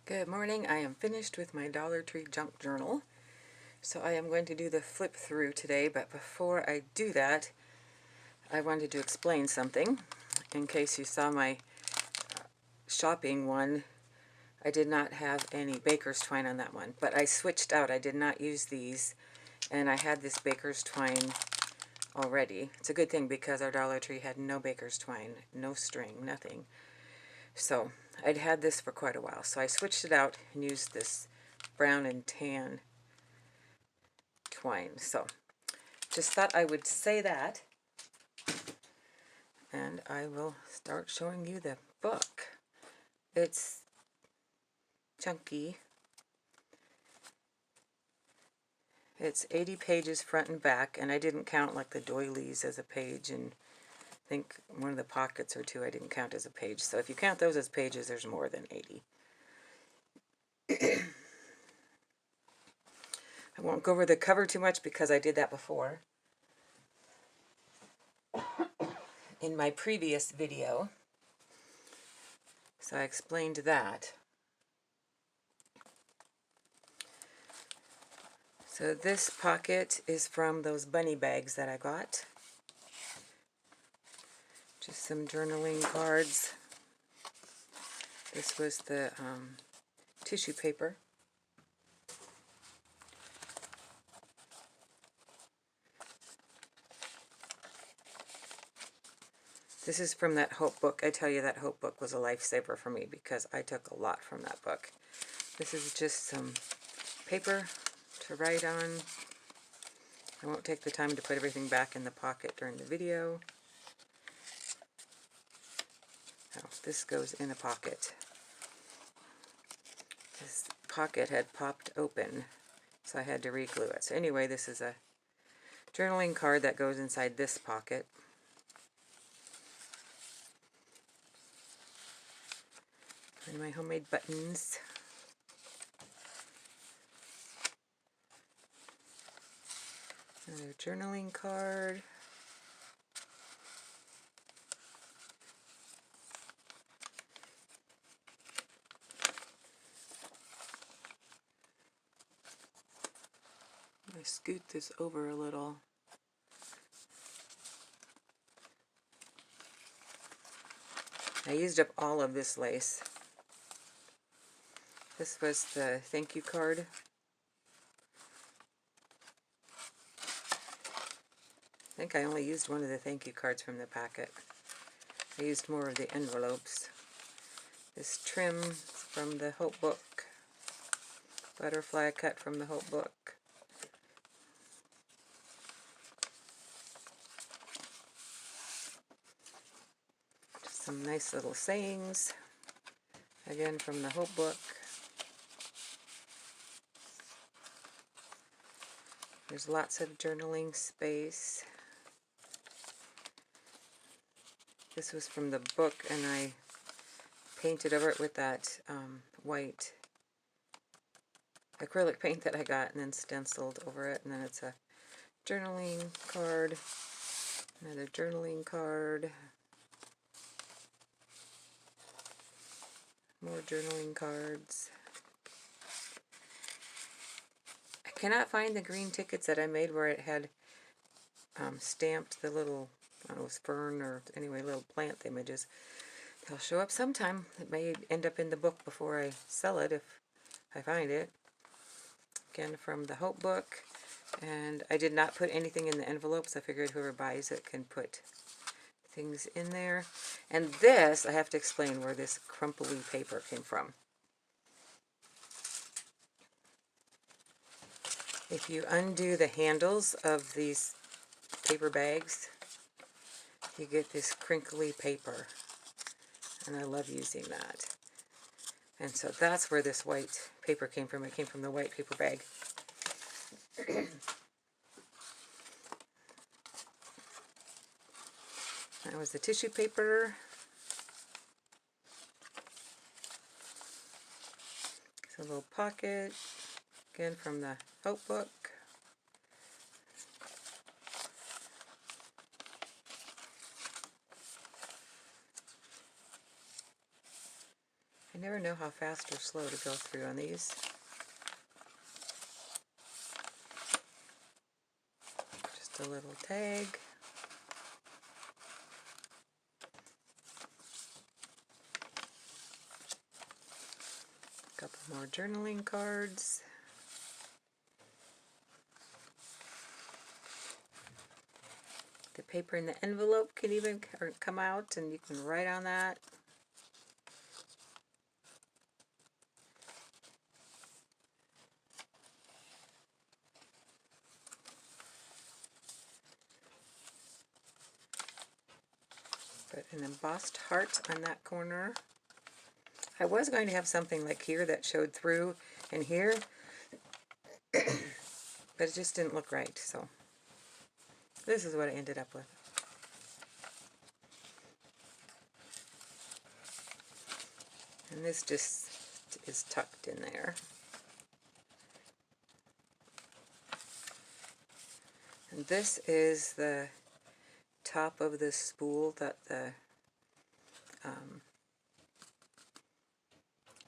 Good morning. I am finished with my Dollar Tree junk journal. So I am going to do the flip through today, but before I do that, I wanted to explain something. In case you saw my shopping one, I did not have any baker's twine on that one, but I switched out. I did not use these, and I had this baker's twine already. It's a good thing because our Dollar Tree had no baker's twine, no string, nothing. So I'd had this for quite a while, so I switched it out and used this brown and tan twine. So just thought I would say that, and I will start showing you the book. It's chunky. It's 80 pages front and back, and I didn't count like the doilies as a page, and I think one of the pockets or two I didn't count as a page. So if you count those as pages, there's more than 80. I won't go over the cover too much because I did that before in my previous video. So I explained that. So this pocket is from those bunny bags that I got. Just some journaling cards. This was the tissue paper. This is from that Hope book. I tell you, that Hope book was a lifesaver for me because I took a lot from that book. This is just some paper to write on. I won't take the time to put everything back in the pocket during the video. Oh, this goes in a pocket. This pocket had popped open, so I had to re-glue it. So anyway, this is a journaling card that goes inside this pocket. And my homemade buttons. Another journaling card. I'm going to scoot this over a little. I used up all of this lace. This was the thank you card. I think I only used one of the thank you cards from the packet. I used more of the envelopes. This trim from the Hope book. Butterfly cut from the Hope book. Just some nice little sayings. Again from the Hope book. There's lots of journaling space. This was from the book, and I painted over it with that white acrylic paint that I got, and then stenciled over it. And then it's a journaling card, another journaling card, more journaling cards. I cannot find the green tickets that I made where it had stamped the little, I don't know, fern or anyway, little plant images. They'll show up sometime. It may end up in the book before I sell it if I find it. Again, from the Hope book. And I did not put anything in the envelopes. I figured whoever buys it can put things in there. And this, I have to explain where this crumply paper came from. If you undo the handles of these paper bags, you get this crinkly paper. And I love using that. And so that's where this white paper came from. It came from the white paper bag. That was the tissue paper. It's a little pocket. Again from the Hope book. I never know how fast or slow to go through on these. Just a little tag. A couple more journaling cards. The paper in the envelope can even come out and you can write on that. Put an embossed heart on that corner. I was going to have something like here that showed through and here, but it just didn't look right, so this is what I ended up with. And this just is tucked in there. And this is the top of the spool that the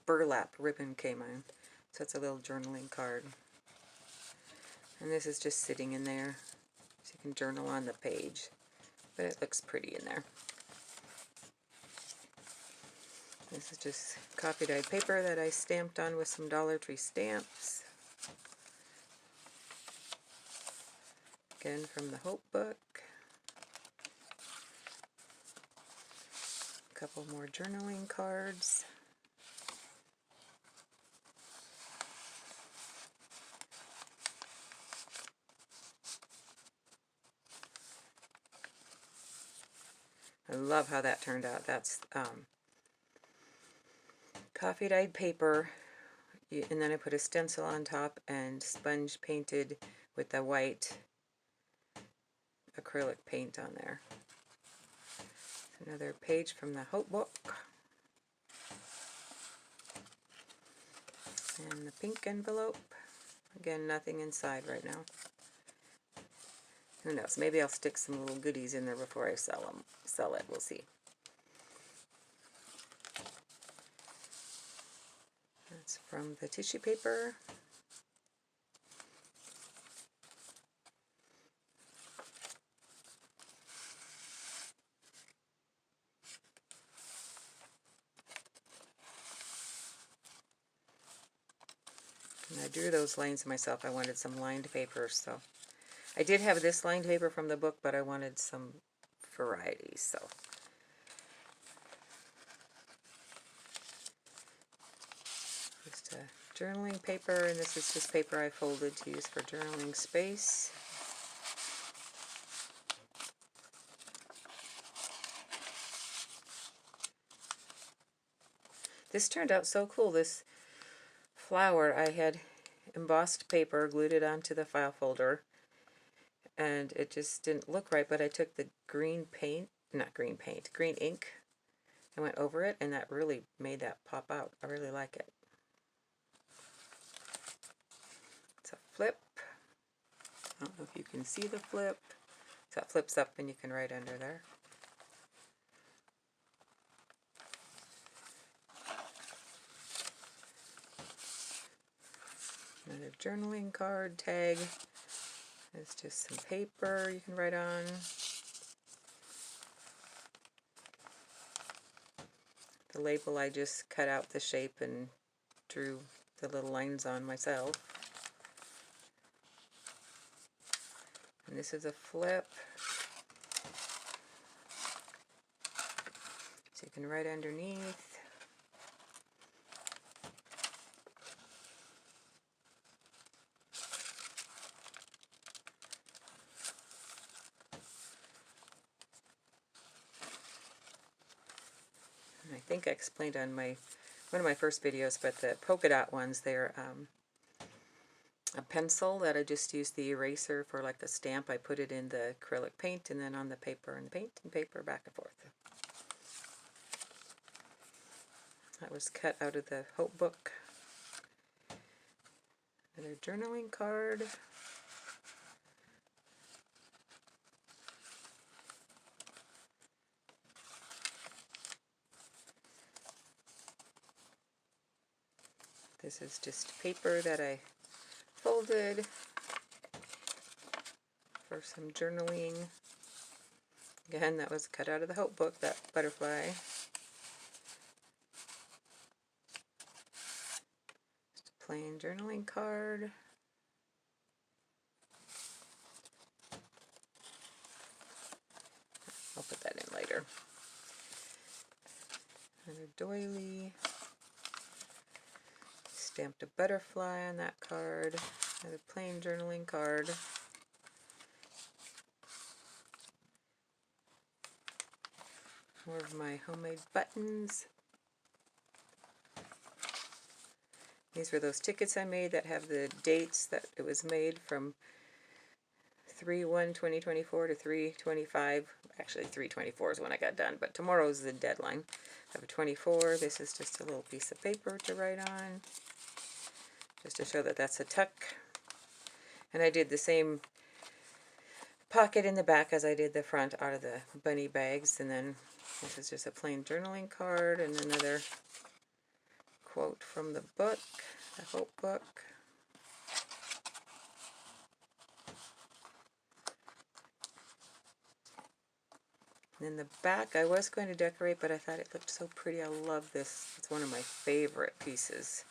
burlap ribbon came on. So it's a little journaling card. And this is just sitting in there. So you can journal on the page. But it looks pretty in there. This is just coffee dyed paper that I stamped on with some Dollar Tree stamps. Again from the Hope book. A couple more journaling cards. I love how that turned out. That's coffee dyed paper, and then I put a stencil on top and sponge painted with the white acrylic paint on there. Another page from the Hope book. And the pink envelope. Again, nothing inside right now. Who knows? Maybe I'll stick some little goodies in there before I sell it. We'll see. That's from the tissue paper. And I drew those lines myself. I wanted some lined paper, so I did have this lined paper from the book, but I wanted some variety, so. Just a journaling paper, and this is just paper I folded to use for journaling space. This turned out so cool. This flower, I had embossed paper, glued it onto the file folder, and it just didn't look right, but I took the green ink, and went over it, and that really made that pop out. I really like it. It's a flip. I don't know if you can see the flip. So it flips up and you can write under there. Another journaling card tag. It's just some paper you can write on. The label, I just cut out the shape and drew the little lines on myself. And this is a flip. So you can write underneath. And I think I explained on one of my first videos, but the polka dot ones, they're a pencil that I just used the eraser for like the stamp. I put it in the acrylic paint and then on the paper and paint and paper back and forth. That was cut out of the Hope book. Another journaling card. This is just paper that I folded for some journaling. Again, that was cut out of the Hope book, that butterfly. Just a plain journaling card. I'll put that in later. And a doily. Stamped a butterfly on that card. And a plain journaling card. More of my homemade buttons. These were those tickets I made that have the dates that it was made from 3/1/2024 to 3/25. Actually, 3/24 is when I got done, but tomorrow's the deadline. I have a 24. This is just a little piece of paper to write on, just to show that that's a tuck. And I did the same pocket in the back as I did the front out of the bunny bags. And then this is just a plain journaling card and another quote from the book, the Hope book. And in the back, I was going to decorate, but I thought it looked so pretty. I love this. It's one of my favorite pieces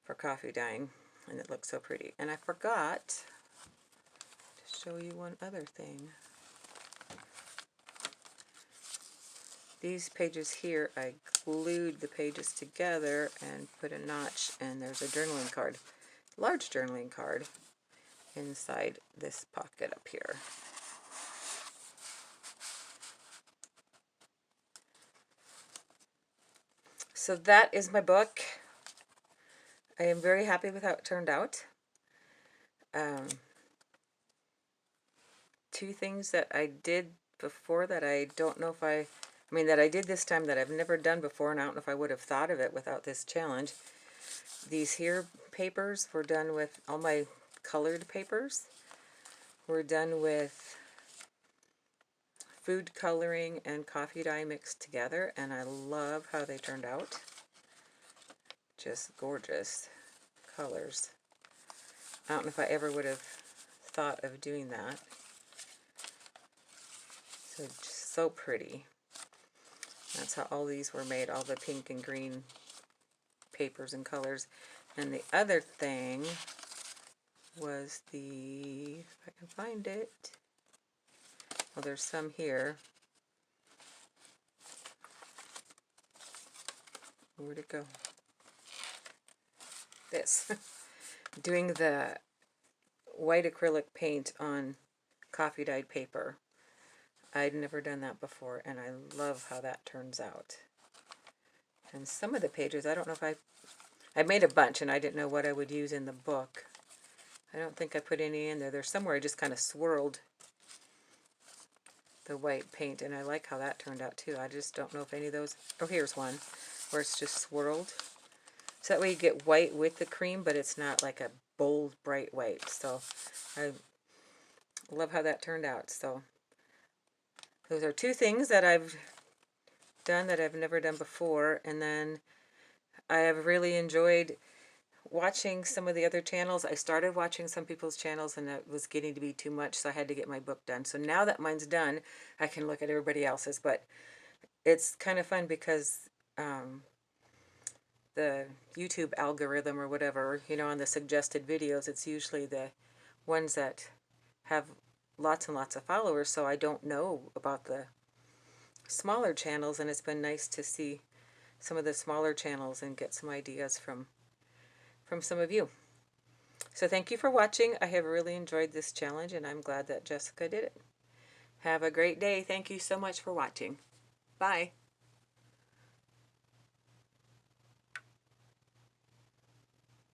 for coffee dyeing, and it looks so pretty. And I forgot to show you one other thing. These pages here, I glued the pages together and put a notch, and there's a journaling card, large journaling card, inside this pocket up here. So that is my book. I am very happy with how it turned out. Two things that I did before that I don't know if that I did this time that I've never done before, and I don't know if I would have thought of it without this challenge. These here papers were done with, all my colored papers were done with food coloring and coffee dye mixed together, and I love how they turned out. Just gorgeous colors. I don't know if I ever would have thought of doing that. So just so pretty. That's how all these were made, all the pink and green papers and colors. And the other thing was the, if I can find it, well, there's some here. Where'd it go? This. Doing the white acrylic paint on coffee dyed paper. I'd never done that before, and I love how that turns out. And some of the pages, I don't know if I made a bunch, and I didn't know what I would use in the book. I don't think I put any in there. There's somewhere I just kind of swirled the white paint, and I like how that turned out too. I just don't know if any of those, oh, here's one where it's just swirled. So that way you get white with the cream, but it's not like a bold, bright white. So I love how that turned out. So those are two things that I've done that I've never done before. And then I have really enjoyed watching some of the other channels. I started watching some people's channels, and it was getting to be too much, so I had to get my book done. So now that mine's done, I can look at everybody else's. But it's kind of fun because the YouTube algorithm or whatever, you know, on the suggested videos, it's usually the ones that have lots and lots of followers, so I don't know about the smaller channels, and it's been nice to see some of the smaller channels and get some ideas from some of you. So thank you for watching. I have really enjoyed this challenge, and I'm glad that Jessica did it. Have a great day. Thank you so much for watching. Bye.